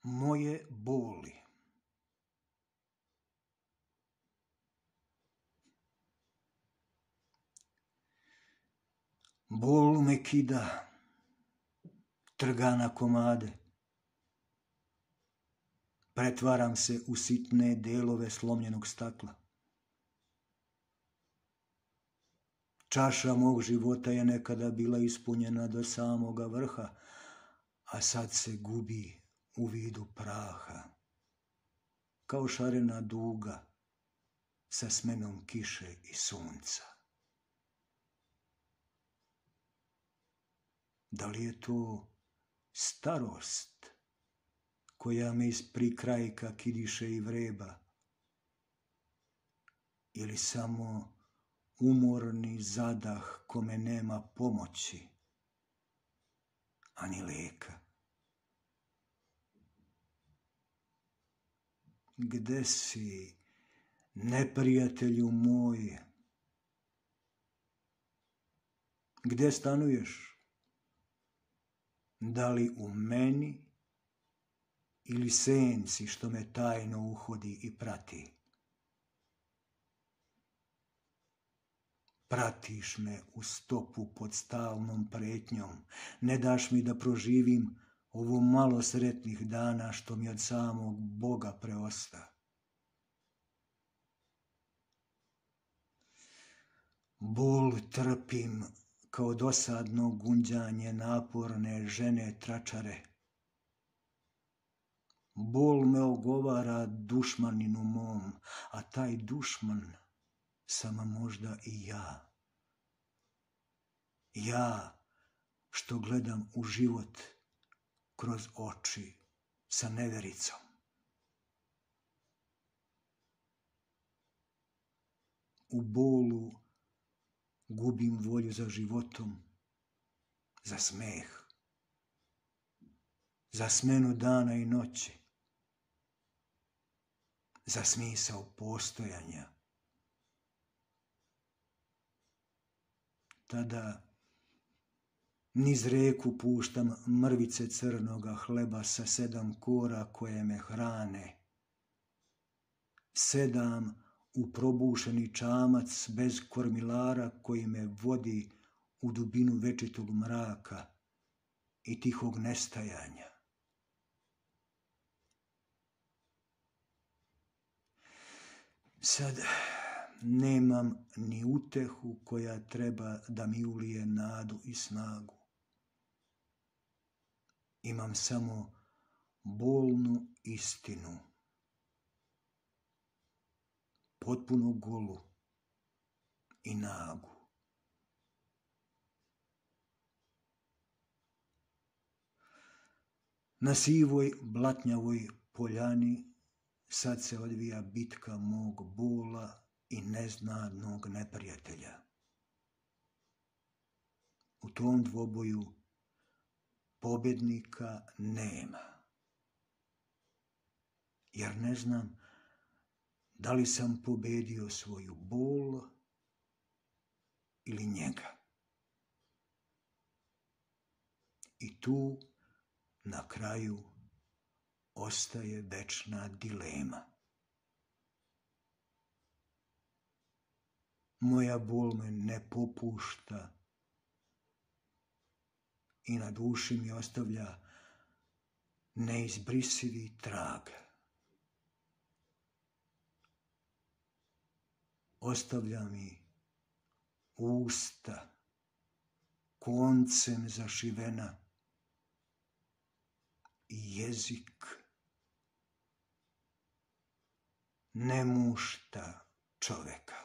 moje boli. Bol me kida, trga na komade. Pretvaram se u sitne delove slomljenog stakla. Čaša mog života je nekada bila ispunjena do samoga vrha, a sad se gubi u vidu praha, kao šarena duga sa smenom kiše i sunca. Da li je to starost koja me iz prikrajka kidiše i vreba, ili samo umorni zadah kome nema pomoći, ani leka? Gde si, neprijatelju moj? Gde stanuješ? Da li u meni ili senci što me tajno uhodi i prati? Pratiš me u stopu pod stalnom pretnjom, ne daš mi da proživim ovo malo sretnih dana što mi od samog Boga preosta. Bol trpim kao dosadno gunđanje naporne žene tračare. Bol me ogovara dušmaninu mom, a taj dušman sam možda i ja. Ja što gledam u život kroz oči sa nevericom. U bolu gubim volju za životom, za smeh, za smenu dana i noći, za smisao postojanja. Tada niz reku puštam mrvice crnoga hleba sa 7 kora koje me hrane. Sedam u probušeni čamac bez kormilara koji me vodi u dubinu večitog mraka i tihog nestajanja. Sad nemam ni utehu koja treba da mi ulije nadu i snagu. Imam samo bolnu istinu, potpuno golu i nagu. Na sivoj, blatnjavoj poljani sad se odvija bitka mog bola i neznadnog neprijatelja. U tom dvoboju pobjednika nema, jer ne znam da li sam pobedio svoju bol ili njega. I tu na kraju ostaje večna dilema. Moja bol me ne popušta i na duši mi ostavlja neizbrisivi trag. Ostavlja mi usta koncem zašivena i jezik ne mušta čoveka.